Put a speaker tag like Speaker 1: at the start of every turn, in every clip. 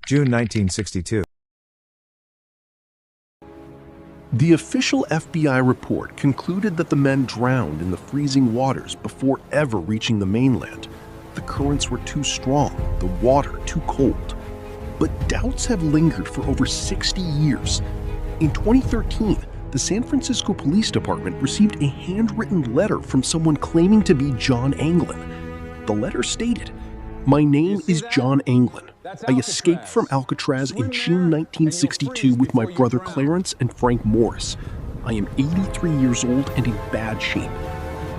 Speaker 1: June 1962.
Speaker 2: The official FBI report concluded that the men drowned in the freezing waters before ever reaching the mainland. The currents were too strong, the water too cold. But doubts have lingered for over 60 years. In 2013, the San Francisco Police Department received a handwritten letter from someone claiming to be John Anglin. The letter stated, "My name is John Anglin. I escaped from Alcatraz in June 1962 with my brother Clarence and Frank Morris. I am 83 years old and in bad shape.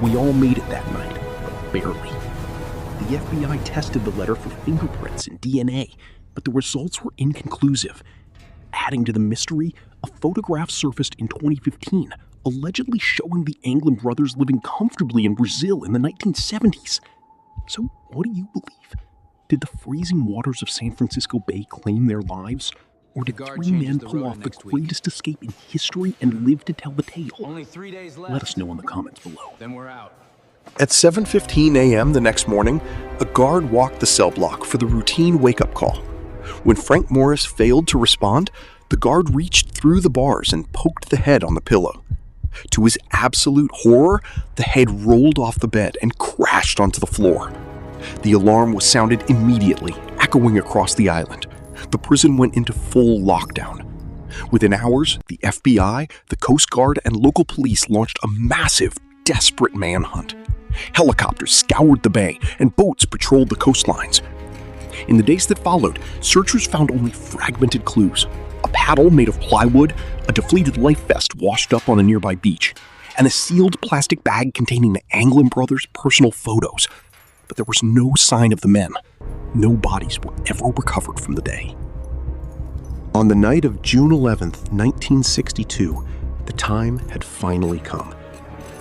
Speaker 2: We all made it that night, but barely." The FBI tested the letter for fingerprints and DNA, but the results were inconclusive. Adding to the mystery, a photograph surfaced in 2015, allegedly showing the Anglin brothers living comfortably in Brazil in the 1970s. So what do you believe? Did the freezing waters of San Francisco Bay claim their lives? Or did three men pull off the greatest escape in history and live to tell the tale?
Speaker 3: Only 3 days left.
Speaker 2: Let us know in the comments below.
Speaker 3: Then we're out.
Speaker 2: At 7:15 a.m. the next morning, a guard walked the cell block for the routine wake-up call. When Frank Morris failed to respond, the guard reached through the bars and poked the head on the pillow. To his absolute horror, the head rolled off the bed and crashed onto the floor. The alarm was sounded immediately, echoing across the island. The prison went into full lockdown. Within hours, the FBI, the Coast Guard, and local police launched a massive, desperate manhunt. Helicopters scoured the bay, and boats patrolled the coastlines. In the days that followed, searchers found only fragmented clues: a paddle made of plywood, a deflated life vest washed up on a nearby beach, and a sealed plastic bag containing the Anglin brothers' personal photos. But there was no sign of the men. No bodies were ever recovered from the day. On the night of June 11th, 1962, the time had finally come.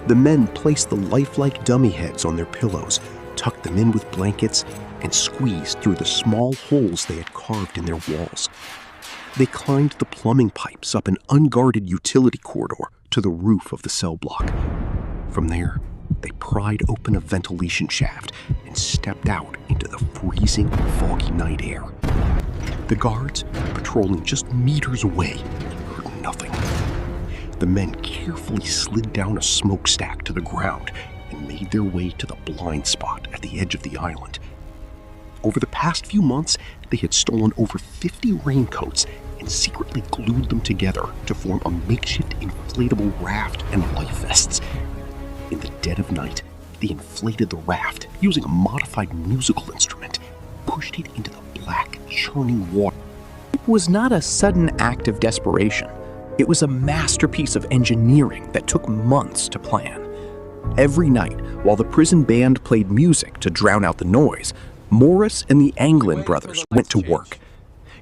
Speaker 2: The men placed the lifelike dummy heads on their pillows, tucked them in with blankets, and squeezed through the small holes they had carved in their walls. They climbed the plumbing pipes up an unguarded utility corridor to the roof of the cell block. From there, they pried open a ventilation shaft and stepped out into the freezing, foggy night air. The guards, patrolling just meters away, heard nothing. The men carefully slid down a smokestack to the ground and made their way to the blind spot at the edge of the island. Over the past few months, they had stolen over 50 raincoats and secretly glued them together to form a makeshift inflatable raft and life vests. In the dead of night, they inflated the raft using a modified musical instrument, pushed it into the black, churning water.
Speaker 4: It was not a sudden act of desperation. It was a masterpiece of engineering that took months to plan. Every night, while the prison band played music to drown out the noise, Morris and the Anglin brothers went to work.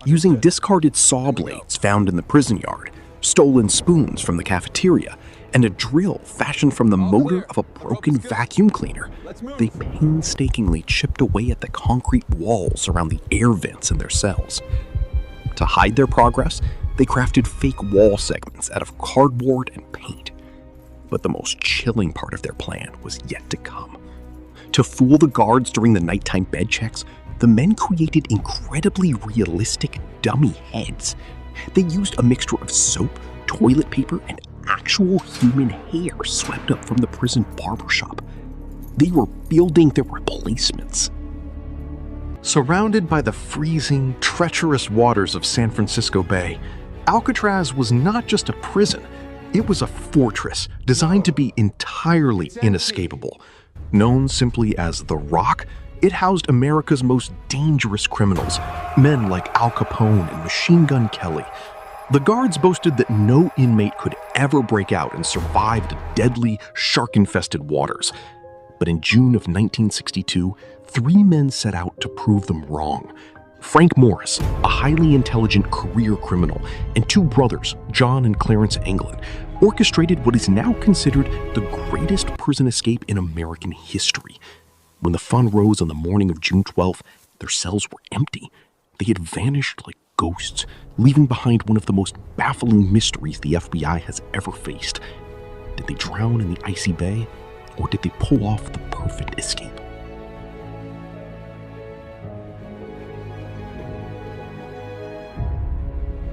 Speaker 4: Using discarded saw blades found in the prison yard, stolen spoons from the cafeteria, and a drill fashioned from the motor of a broken vacuum cleaner, they painstakingly chipped away at the concrete walls around the air vents in their cells. To hide their progress, they crafted fake wall segments out of cardboard and paint. But the most chilling part of their plan was yet to come. To fool the guards during the nighttime bed checks, the men created incredibly realistic dummy heads. They used a mixture of soap, toilet paper, and actual human hair swept up from the prison barbershop. They were building their replacements.
Speaker 5: Surrounded by the freezing, treacherous waters of San Francisco Bay, Alcatraz was not just a prison, it was a fortress designed to be entirely inescapable. Known simply as The Rock, it housed America's most dangerous criminals, men like Al Capone and Machine Gun Kelly. The guards boasted that no inmate could ever break out and survive the deadly, shark-infested waters. But in June of 1962, three men set out to prove them wrong. Frank Morris, a highly intelligent career criminal, and two brothers, John and Clarence Anglin, orchestrated what is now considered the greatest prison escape in American history. When the sun rose on the morning of June 12th, their cells were empty. They had vanished like ghosts, leaving behind one of the most baffling mysteries the FBI has ever faced. Did they drown in the icy bay, or did they pull off the perfect escape?